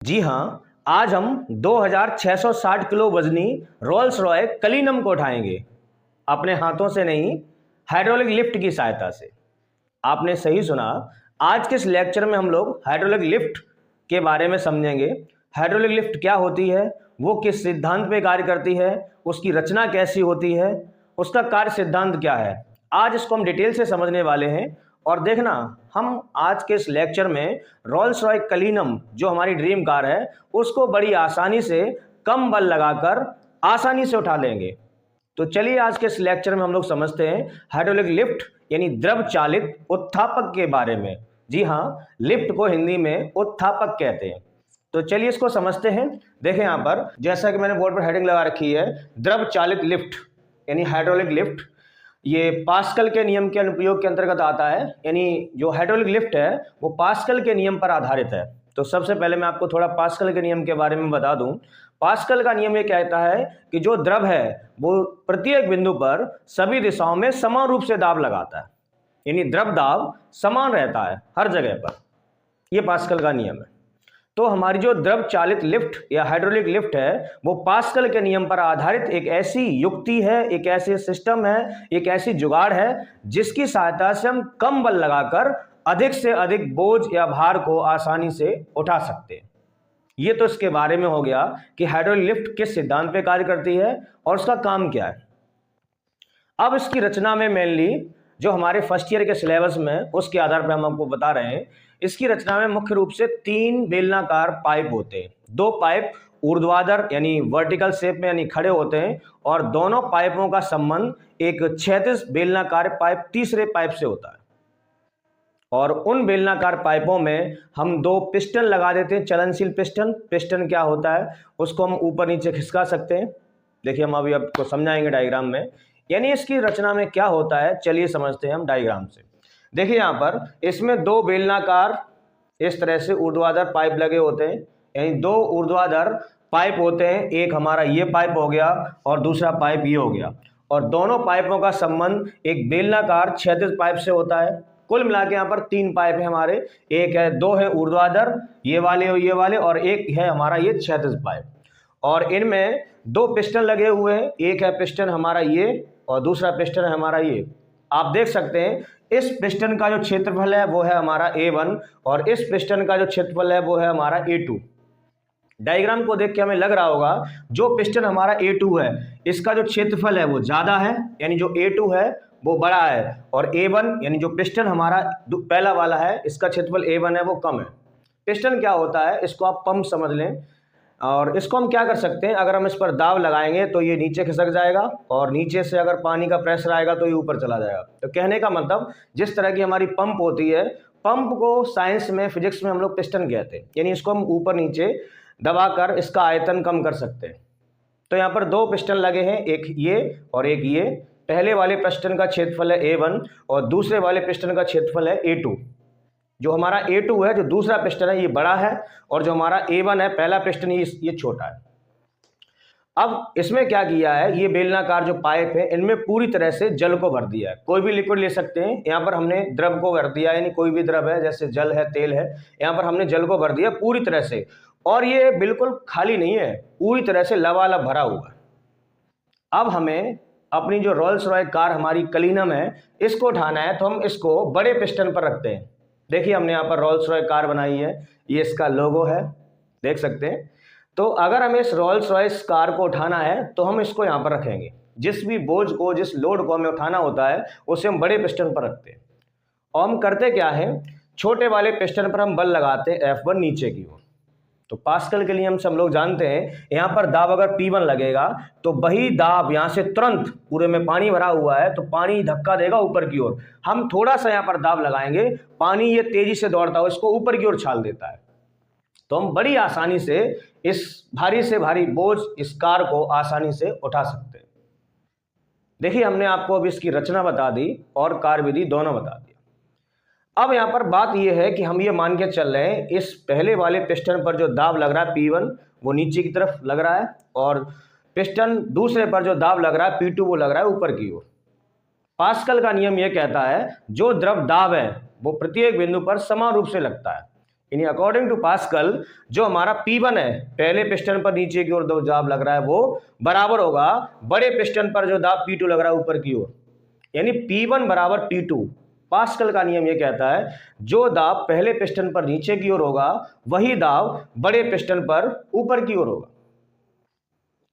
जी हाँ, आज हम 2660 किलो वजनी रोल्स रॉय कलिनम को उठाएंगे, अपने हाथों से नहीं, हाइड्रोलिक लिफ्ट की सहायता से। आपने सही सुना। आज के इस लेक्चर में हम लोग हाइड्रोलिक लिफ्ट के बारे में समझेंगे। हाइड्रोलिक लिफ्ट क्या होती है, वो किस सिद्धांत पे कार्य करती है, उसकी रचना कैसी होती है, उसका कार्य सिद्धांत क्या है। आज इसको हम डिटेल से समझने वाले हैं। और देखना, हम आज के इस लेक्चर में रोल्स रॉय कलिनम जो हमारी ड्रीम कार है उसको बड़ी आसानी से कम बल लगाकर आसानी से उठा लेंगे। तो चलिए आज के इस लेक्चर में हम लोग समझते हैं हाइड्रोलिक लिफ्ट यानी द्रव चालित उत्थापक के बारे में। जी हाँ, लिफ्ट को हिंदी में उत्थापक कहते हैं। तो चलिए इसको समझते हैं। देखें यहाँ पर, जैसा कि मैंने बोर्ड पर हेडिंग लगा रखी है, द्रव चालित लिफ्ट यानी हाइड्रोलिक लिफ्ट। ये पास्कल के नियम के अनुप्रयोग के अंतर्गत आता है, यानी जो हाइड्रोलिक लिफ्ट है वो पास्कल के नियम पर आधारित है। तो सबसे पहले मैं आपको थोड़ा पास्कल के नियम के बारे में बता दूं। पास्कल का नियम ये कहता है कि जो द्रव है वो प्रत्येक बिंदु पर सभी दिशाओं में समान रूप से दाब लगाता है, यानी द्रव दाब समान रहता है हर जगह पर। यह पास्कल का नियम है। तो हमारी जो द्रव चालित लिफ्ट या हाइड्रोलिक लिफ्ट है वो पास्कल के नियम पर आधारित एक ऐसी युक्ति है, एक ऐसे सिस्टम है, एक ऐसी जुगाड़ है जिसकी सहायता से हम कम बल लगाकर अधिक से अधिक बोझ या भार को आसानी से उठा सकते हैं। ये तो इसके बारे में हो गया कि हाइड्रोलिक लिफ्ट किस सिद्धांत पे कार्य करती है और उसका काम क्या है। अब इसकी रचना में मेनली जो हमारे फर्स्ट ईयर के सिलेबस में उसके आधार पर हम आपको बता रहे हैं। इसकी रचना में मुख्य रूप से 3 बेलनाकार पाइप होते हैं। 2 पाइप ऊर्ध्वाधर यानी वर्टिकल शेप में यानी खड़े होते हैं और दोनों पाइपों का संबंध एक क्षैतिज बेलनाकार पाइप तीसरे पाइप से होता है। और उन बेलनाकार पाइपों में हम 2 पिस्टन लगा देते हैं, चलनशील पिस्टन। पिस्टन क्या होता है, उसको हम ऊपर नीचे खिसका सकते हैं। देखिए हम अभी आपको समझाएंगे डायग्राम में। यानी इसकी रचना में क्या होता है, चलिए समझते हैं हम डायग्राम से। देखिए यहाँ पर इसमें 2 बेलनाकार इस तरह से ऊर्ध्वाधर पाइप लगे होते हैं, यानी 2 ऊर्ध्वाधर पाइप होते हैं। एक हमारा ये पाइप हो गया और दूसरा पाइप ये हो गया, और दोनों पाइपों का संबंध एक बेलनाकार क्षैतिज पाइप से होता है। कुल मिला के यहाँ पर 3 पाइप है हमारे, एक है 2 है ऊर्ध्वाधर ये वाले और एक है हमारा ये क्षैतिज पाइप। और इनमें 2 पिस्टन लगे हुए हैं, एक है पिस्टन हमारा ये और दूसरा पिस्टन है हमारा ये। आप देख सकते हैं इस पिस्टन का जो क्षेत्रफल है वो है हमारा A1 और इस पिस्टन का जो क्षेत्रफल है वो है हमारा A2। डायग्राम को देख के हमें लग रहा होगा जो पिस्टन हमारा A2 है इसका जो क्षेत्रफल है वो ज्यादा है, यानी जो A2 है वो बड़ा है, और A1 यानी जो पिस्टन हमारा पहला वाला है इसका क्षेत्रफल A1 है वो कम है। पिस्टन क्या होता है, इसको आप पंप समझ लें। और इसको हम क्या कर सकते हैं, अगर हम इस पर दाब लगाएंगे तो ये नीचे खिसक जाएगा और नीचे से अगर पानी का प्रेशर आएगा तो ये ऊपर चला जाएगा। तो कहने का मतलब जिस तरह की हमारी पंप होती है, पंप को साइंस में फिजिक्स में हम लोग पिस्टन कहते हैं, यानी इसको हम ऊपर नीचे दबाकर इसका आयतन कम कर सकते हैं। तो यहाँ पर 2 पिस्टन लगे हैं, एक ये और एक ये। पहले वाले पिस्टन का क्षेत्रफल है A1 और दूसरे वाले पिस्टन का क्षेत्रफल है A2। जो हमारा A2 है, जो दूसरा पिस्टन है, ये बड़ा है, और जो हमारा A1 है पहला पिस्टन ये छोटा है। अब इसमें क्या किया है, ये बेलनाकार जो पाइप है इनमें पूरी तरह से जल को भर दिया है। कोई भी लिक्विड ले सकते हैं, यहाँ पर हमने द्रव को भर दिया, यानी कोई भी द्रव है जैसे जल है, तेल है, यहाँ पर हमने जल को भर दिया पूरी तरह से। और ये बिल्कुल खाली नहीं है, पूरी तरह से लबालब भरा हुआ है। अब हमें अपनी जो रोल्स रॉय कार हमारी कलिनम है इसको उठाना है, तो हम इसको बड़े पिस्टन पर रखते हैं। देखिए हमने यहाँ पर रोल्स रॉय कार बनाई है, ये इसका लोगो है, देख सकते हैं। तो अगर हमें इस रोल्स रॉयस कार को उठाना है तो हम इसको यहाँ पर रखेंगे। जिस भी बोझ को, जिस लोड को हमें उठाना होता है उसे हम बड़े पिस्टन पर रखते हैं। और हम करते क्या है, छोटे वाले पिस्टन पर हम बल लगाते हैं F1 नीचे की ओर। तो पास्कल के नियम से हम लोग जानते हैं यहाँ पर दाब अगर P1 लगेगा तो वही दाब यहाँ से तुरंत, पूरे में पानी भरा हुआ है तो पानी धक्का देगा ऊपर की ओर। हम थोड़ा सा यहाँ पर दाब लगाएंगे, पानी ये तेजी से दौड़ता है इसको ऊपर की ओर छाल देता है। तो हम बड़ी आसानी से इस भारी से भारी बोझ, इस कार को आसानी से उठा सकते हैं। देखिए हमने आपको अब इसकी रचना बता दी और कार्यविधि दोनों बता दिया। अब यहाँ पर बात यह है कि हम ये मान के चल रहे हैं इस पहले वाले पिस्टन पर जो दाब लग रहा है P1 वो नीचे की तरफ लग रहा है, और पिस्टन दूसरे पर जो दाब लग रहा है P2 वो लग रहा है ऊपर की ओर। पास्कल का नियम यह कहता है जो द्रव दाब है वो प्रत्येक बिंदु पर समान रूप से लगता है, यानी अकॉर्डिंग टू पास्कल जो हमारा P1 है, पहले पिस्टन पर नीचे की ओर जो दाब लग रहा है वो बराबर होगा बड़े पिस्टन पर जो दाब P2 लग रहा है ऊपर की ओर, यानी P1 बराबर P2। पास्कल का नियम ये कहता है जो दाब पहले पिस्टन पर नीचे की ओर होगा वही दाब बड़े पिस्टन पर ऊपर की ओर होगा।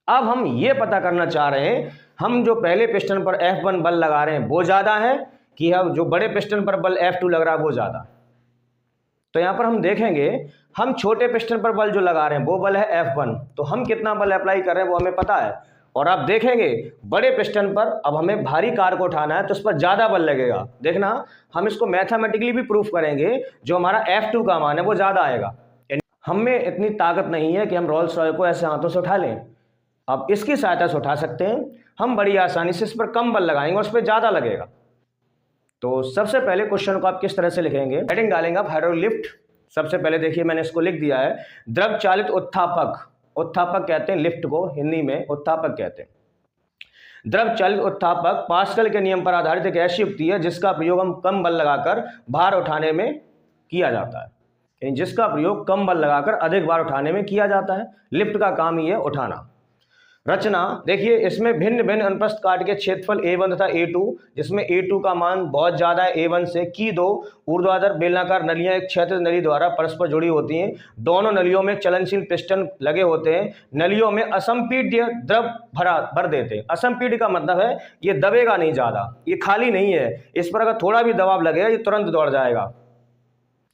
अब हम ये पता करना चाह रहे हैं हम जो पहले पिस्टन पर F1 बल लगा रहे हैं वो ज्यादा है कि हम जो बड़े पिस्टन पर बल F2 लग रहा है वो ज्यादा। तो यहां पर हम देखेंगे हम छोटे पिस्टन पर बल जो लगा रहे हैं वो बल है F1, तो हम कितना बल अप्लाई कर रहे हैं वो हमें पता है। और आप देखेंगे बड़े पिस्टन पर अब हमें भारी कार को उठाना है तो उस पर ज्यादा बल लगेगा। देखना हम इसको मैथमेटिकली भी प्रूफ करेंगे, जो हमारा F2 का मान है वो ज्यादा आएगा। हम में इतनी ताकत नहीं है कि हम रोल्स रॉय को ऐसे हाथों से उठा लें, अब इसकी सहायता से उठा सकते हैं। हम बड़ी आसानी से इस पर कम बल लगाएंगे और उस पर ज्यादा लगेगा। तो सबसे पहले क्वेश्चन को आप किस तरह से लिखेंगे, हेडिंग डालेंगे आप हाइड्रोलिक लिफ्ट। सबसे पहले देखिए मैंने इसको लिख दिया है द्रव चालित उत्थापक। उत्थापक कहते हैं लिफ्ट को, हिंदी में उत्थापक कहते हैं। द्रव चालित उत्थापक पास्कल के नियम पर आधारित एक ऐसी युक्ति है जिसका प्रयोग हम कम बल लगाकर भार उठाने में किया जाता है, यानी जिसका प्रयोग कम बल लगाकर अधिक भार उठाने में किया जाता है। लिफ्ट का काम ही है उठाना। रचना देखिए इसमें भिन्न भिन्न अनुप्रस्थ काट के क्षेत्रफल A1 तथा A2, जिसमें A2 का मान बहुत ज्यादा है A1 से, की दो ऊर्ध्वाधर बेलनाकार नलियां एक क्षैतिज नली द्वारा परस्पर जुड़ी होती हैं। दोनों नलियों में चलनशील पिस्टन लगे होते हैं। नलियों में असंपीड्य द्रव भर देते हैं। असंपीड्य का मतलब है ये दबेगा नहीं ज्यादा, ये खाली नहीं है, इस पर अगर थोड़ा भी दबाव लगेगा ये तुरंत दौड़ जाएगा।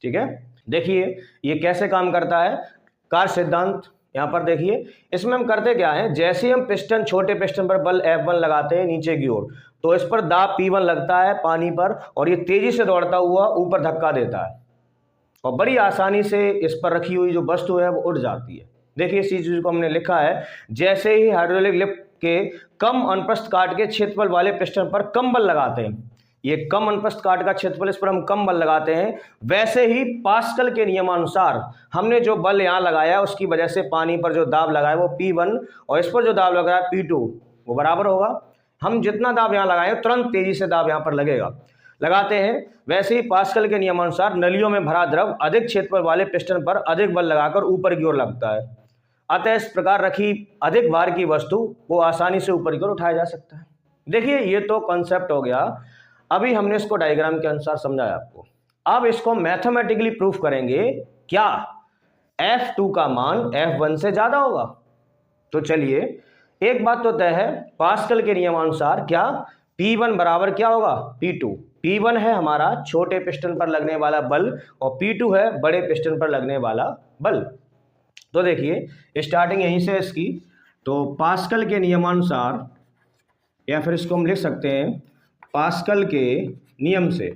ठीक है, देखिए ये कैसे काम करता है कार्य सिद्धांत। यहां पर देखिए इसमें हम करते क्या है, जैसे हम पिस्टन छोटे पिस्टन पर बल F1 लगाते हैं नीचे की ओर तो इस पर दाब P1 लगता है पानी पर और ये तेजी से दौड़ता हुआ ऊपर धक्का देता है और बड़ी आसानी से इस पर रखी हुई जो वस्तु है वो उड़ जाती है। देखिए इस चीज को हमने लिखा है जैसे ही हाइड्रोलिक लिफ्ट के कम अनुप्रस्थ काट के क्षेत्रफल वाले पिस्टन पर कम बल लगाते हैं, ये कम अनुप्रस्थ काट का क्षेत्रफल इस पर हम कम बल लगाते हैं, वैसे ही पास्कल के नियमानुसार हमने जो बल यहाँ लगाया उसकी वजह से पानी पर जो दाब लगाया वो P1 और इस पर जो दाब लग रहा है P2 वो बराबर होगा। हम जितना दाब यहाँ लगाए तुरंत तेजी से दाब यहाँ पर लगेगा। लगाते हैं वैसे ही पास्कल के नियमानुसार नलियों में भरा द्रव अधिक क्षेत्रफल वाले पिस्टन पर अधिक बल लगाकर ऊपर की ओर लगता है। अतः इस प्रकार रखी अधिक भार की वस्तु को आसानी से ऊपर की ओर उठाया जा सकता है। देखिए ये तो कॉन्सेप्ट हो गया, अभी हमने इसको डायग्राम के अनुसार समझाया आपको। अब इसको मैथमेटिकली प्रूफ करेंगे, क्या F2 का मान F1 से ज्यादा होगा? तो चलिए एक बात तो तय है पास्कल के नियमानुसार क्या P1 बराबर क्या होगा P2। P1 है हमारा छोटे पिस्टन पर लगने वाला बल और P2 है बड़े पिस्टन पर लगने वाला बल। तो देखिए स्टार्टिंग यहीं से इसकी, तो पास्कल के नियमानुसार या फिर इसको हम लिख सकते हैं पास्कल के नियम से।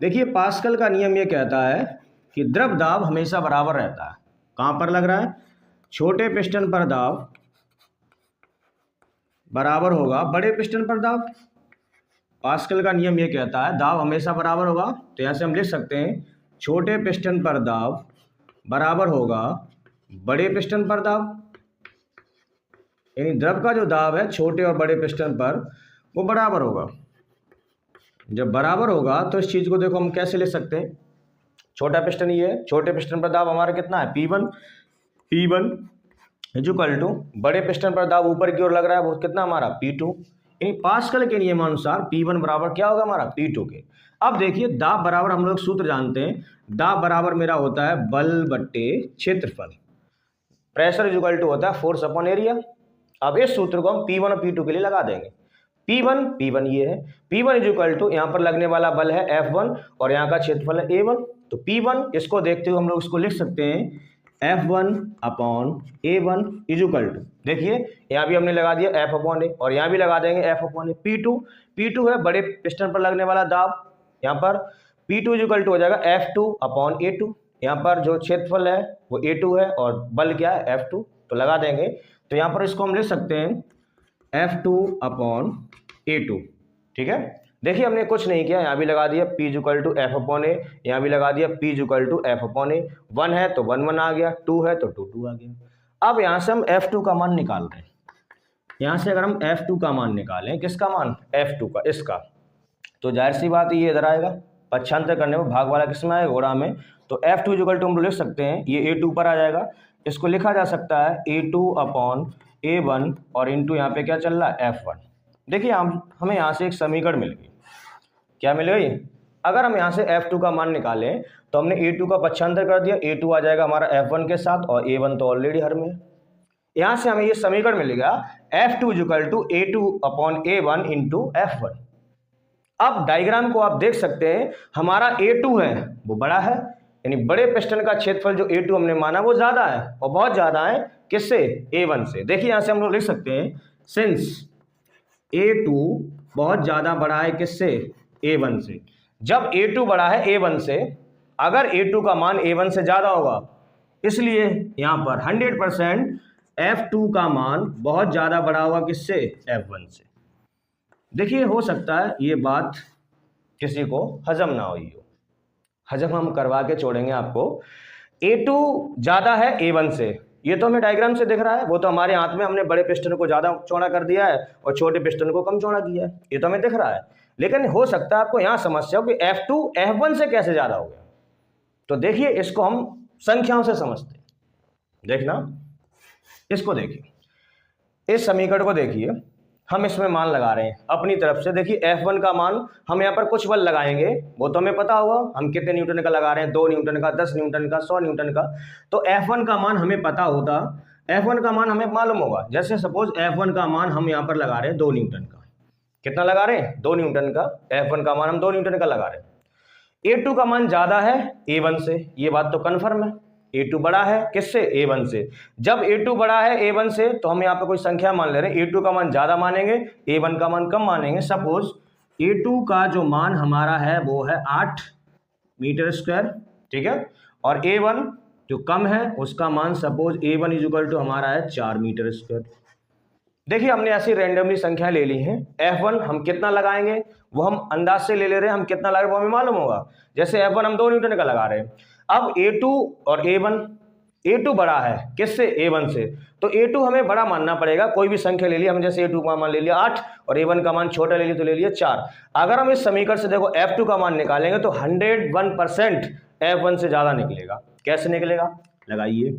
देखिए पास्कल का नियम ये कहता है कि द्रव दाब हमेशा बराबर रहता है। कहां पर लग रहा है, छोटे पिस्टन पर दाब बराबर होगा बड़े पिस्टन पर दाब। पास्कल का नियम ये कहता है दाब हमेशा बराबर होगा, तो यहां से हम लिख सकते हैं छोटे पिस्टन पर दाब बराबर होगा बड़े पिस्टन पर दाब। यानी द्रव का जो दाब है छोटे और बड़े पिस्टन पर वो बराबर होगा। जब बराबर होगा तो इस चीज को देखो हम कैसे ले सकते हैं, छोटा पिस्टन ये है, छोटे पिस्टन पर दाब हमारा कितना है P1 इक्वल टू बड़े पिस्टन पर दाब ऊपर की ओर लग रहा है वो कितना हमारा P2। यानी पास्कल के नियमानुसार P1 बराबर क्या होगा हमारा P2 के। अब देखिए दाब बराबर हम लोग सूत्र जानते हैं, दाब बराबर मेरा होता है बल बट्टे क्षेत्रफल, प्रेशर इक्वल टू होता है फोर्स अपॉन एरिया। अब इस सूत्र को हम P1 और P2 के लिए लगा देंगे। P1 ये है, P1 इज इक्वल टू यहाँ पर लगने वाला बल है F1 और यहाँ का क्षेत्रफल है A1। तो P1 इसको देखते हुए हम लोग इसको लिख सकते हैं F1 upon A1 is equal to, देखिए यहाँ भी हमने लगा दिया F अपॉन A और यहाँ भी लगा देंगे F अपॉन A। P2 है बड़े पिस्टन पर लगने वाला दाब, यहाँ पर P2 इज इक्वल टू हो जाएगा F2 अपॉन A2। यहाँ पर जो क्षेत्रफल है वो A2 है और बल क्या है F2, तो लगा देंगे। तो यहाँ पर इसको हम लिख सकते हैं F2 अपॉन A2। ठीक है, देखिए हमने कुछ नहीं किया, यहाँ भी लगा दिया P equal to F upon A, यहाँ भी लगा दिया P equal to F upon A। 1 है तो 1 1 आ गया, 2 है तो 2 2 आ गया। अब यहाँ से हम F2 का मान निकाल रहे हैं। यहाँ से अगर हम F2 का मान निकालें, किसका मान F2 का, इसका, तो जाहिर सी बात ये इधर आएगा। पक्षांतर करने पर भाग वाला किस में आएगा, गुणा में। तो F2 इक्वल टू हम लिख सकते हैं, ये A2 पर आ जाएगा, इसको लिखा जा सकता है A2 अपॉन A1 और इंटू यहाँ पे क्या चल रहा है F1। देखिए हमें यहाँ से एक समीकरण मिल गई, क्या मिल गई, अगर हम यहाँ से F2 का मान निकालें तो हमने A2 का पक्षांतर कर दिया, A2 आ जाएगा हमारा F1 के साथ और A1 तो ऑलरेडी हर में है। यहाँ से हमें ये समीकरण मिलेगा F2 equal to A2 upon A1 into F1। अब डायग्राम को आप देख सकते हैं, हमारा A2 है वो बड़ा है, यानी बड़े पिस्टन का क्षेत्रफल जो A2 हमने माना वो ज्यादा है, और बहुत ज्यादा है किससे, A1 से। देखिए यहां से हम लोग लिख सकते हैं सिंस A2 बहुत ज्यादा बड़ा है किससे, A1 से। जब A2 बड़ा है A1 से, अगर A2 का मान A1 से ज्यादा होगा, इसलिए यहां पर 100% F2 का मान बहुत ज्यादा बड़ा होगा किससे, F1 से। देखिए हो सकता है ये बात किसी को हजम ना हुई हो, हजम हम करवा के छोड़ेंगे आपको। A2 ज्यादा है A1 से, ये तो हमें डायग्राम से दिख रहा है, वो तो हमारे हाथ में, हमने बड़े पिस्टन को ज्यादा चौड़ा कर दिया है और छोटे पिस्टन को कम चौड़ा किया है, ये तो हमें दिख रहा है। लेकिन हो सकता है आपको यहाँ समस्या हो कि F2 F1 से कैसे ज्यादा हो गया। तो देखिए इसको हम संख्याओं से समझते हैं। देखना, इसको देखिए, इस समीकरण को देखिए, हम इसमें मान लगा रहे हैं अपनी तरफ से। देखिए F1 का मान हम यहाँ पर कुछ बल लगाएंगे, वो तो हमें पता होगा हम कितने न्यूटन का लगा रहे हैं, 2 न्यूटन का, 10 न्यूटन का, 100 न्यूटन का। तो F1 का मान हमें पता होता, F1 का मान हमें मालूम होगा। जैसे सपोज F1 का मान हम यहाँ पर लगा रहे हैं 2 न्यूटन का, कितना लगा रहे हैं, 2 न्यूटन का। F1 का मान हम 2 न्यूटन का लगा रहे हैं। A2 का मान ज्यादा है A1 से, ये बात तो कन्फर्म है, A2 बड़ा है किससे, A1 से। जब A2 बड़ा है A1 से तो हम यहाँ पे कोई संख्या मान ले रहे हैं, A2 का मान ज्यादा मानेंगे, A1 का मान कम मानेंगे। सपोज A2 का जो मान हमारा है वो है 8 मीटर स्क्वायर, ठीक है, और A1 जो कम है उसका मान suppose A1 is equal to हमारा है 4 मीटर स्क्वायर। देखिए हमने ऐसी रैंडमली संख्या ले ली है। F1 हम कितना लगाएंगे वो हम अंदाज से ले रहे हैं, हम कितना लगा रहे हैं वो हमें मालूम होगा। जैसे F1 हम 2 न्यूटन का लगा रहे हैं। अब A2 और A1, A2 बड़ा है किससे, A1 से, तो A2 हमें बड़ा मानना पड़ेगा। कोई भी संख्या ले लिया, हम जैसे A2 का मान ले लिया 8 और A1 का मान छोटा ले लिया तो ले लिया 4। अगर हम इस समीकरण से देखो F2 का मान निकालेंगे तो 101% F1 से ज्यादा निकलेगा। कैसे निकलेगा, लगाइए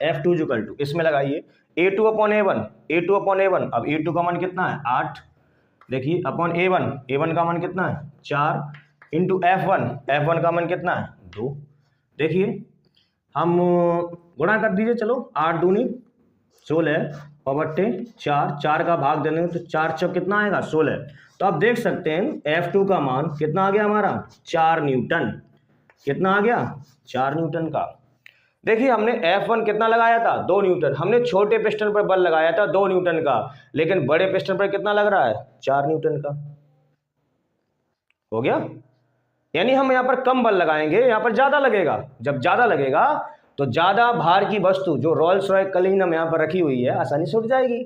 F2 इक्वल टू, इसमें लगाइए A2 upon A1, A2 upon A1। अब A2 का मान कितना है 8, देखिए अपॉन A1, A1 का मान कितना है 4 इंटू F1, F1 का मान कितना है 2। देखिए हम गुणा कर दीजिए, चलो 8 दूनी 16 और बट्टे 4, 4 का भाग देने तो 4 चौक कितना आएगा 16। तो आप देख सकते हैं F2 का मान कितना आ गया हमारा 4 न्यूटन, कितना आ गया 4 न्यूटन का। देखिए हमने F1 कितना लगाया था 2 न्यूटन, हमने छोटे पिस्टन पर बल लगाया था 2 न्यूटन का, लेकिन बड़े पिस्टन पर कितना लग रहा है 4 न्यूटन का। हो गया, यानी हम यहाँ पर कम बल लगाएंगे, यहाँ पर ज्यादा लगेगा। जब ज्यादा लगेगा तो ज्यादा भार की वस्तु जो रोल्स रॉयस कलीनम यहाँ पर रखी हुई है आसानी से उठ जाएगी।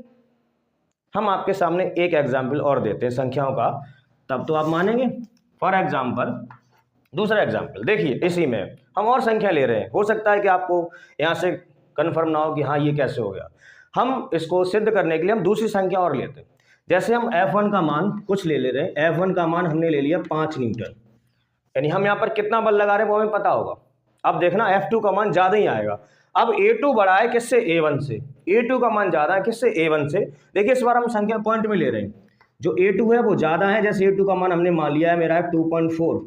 हम आपके सामने एक एग्जाम्पल और देते हैं संख्याओं का, तब तो आप मानेंगे। फॉर एग्जाम्पल दूसरा एग्जाम्पल देखिए, इसी में हम और संख्या ले रहे हैं। हो सकता है कि आपको यहाँ से कन्फर्म ना हो कि हाँ ये कैसे हो गया। हम इसको सिद्ध करने के लिए हम दूसरी संख्या और लेते हैं। जैसे हम F1 का मान कुछ ले रहे हैं, F1 का मान हमने ले लिया 5 न्यूटन, यानी हम यहाँ पर कितना बल लगा रहे हैं वो हमें पता होगा। अब देखना F2 का मान ज्यादा ही आएगा। अब A2 बड़ा है किससे, A1 से, A2 का मान ज्यादा है किससे, A1 से। देखिए इस बार हम संख्या पॉइंट में ले रहे हैं, जो A2 है वो ज्यादा है। जैसे A2 का मान हमने मान लिया है मेरा है 2.4,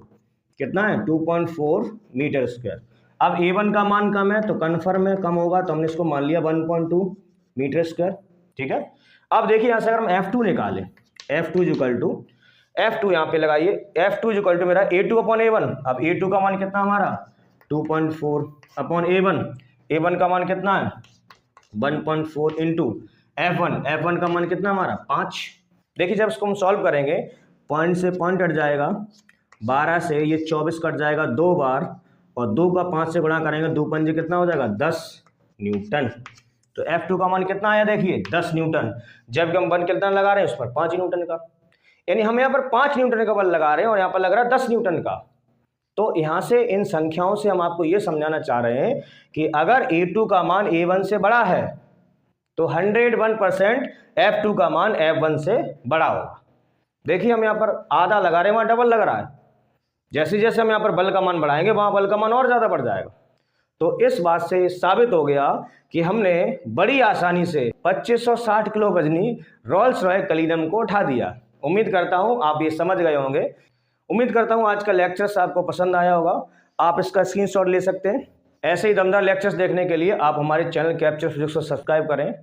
कितना है 2.4 मीटर स्क्वायर। अब A1 का मान कम है तो कन्फर्म है कम होगा, तो हमने इसको मान लिया 1.2 मीटर स्क्वायर, ठीक है। अब देखिए यहाँ से अगर हम F2 निकालें, F2 इक्वल टू, F2 यहाँ पे लगाइए, F2 इक्वल टू मेरा A2 अपॉन A1। अब A2 का मान कितना हमारा 2.4 अपॉन A1, A1 का मान कितना है 1.4 इंटू F1, F1 का मान कितना हमारा 5। देखिए जब इसको हम सॉल्व करेंगे, पॉइंट से पॉइंट कट जाएगा, 12 से ये 24 कट जाएगा 2 बार, और 2 का 5 से गुणा करेंगे 2 पंजे कितना हो जाएगा 10 न्यूटन। तो F2 का मान कितना आया देखिए 10 न्यूटन, जबकि हम बल कितना लगा रहे हैं उस पर 5 न्यूटन का, यानी हम यहाँ पर 5 न्यूटन का बल लगा रहे हैं और यहाँ पर लग रहा है 10 न्यूटन का। तो यहाँ से इन संख्याओं से हम आपको ये समझाना चाह रहे हैं कि अगर A2 का मान A1 से बड़ा है तो 101% F2 का मान F1 से बड़ा होगा। देखिए हम यहाँ पर आधा लगा रहे हैं, वहां डबल लग रहा है, जैसे जैसे हम यहाँ पर बल का मान बढ़ाएंगे वहाँ बल का मान और ज़्यादा बढ़ जाएगा। तो इस बात से साबित हो गया कि हमने बड़ी आसानी से 2560 किलो वजनी रोल्स रॉय कलिनम को उठा दिया। उम्मीद करता हूँ आप ये समझ गए होंगे। उम्मीद करता हूँ आज का लेक्चर आपको पसंद आया होगा। आप इसका स्क्रीनशॉट ले सकते हैं। ऐसे ही दमदार लेक्चर्स देखने के लिए आप हमारे चैनल कैप्चर फिजिक्स को सब्सक्राइब करें।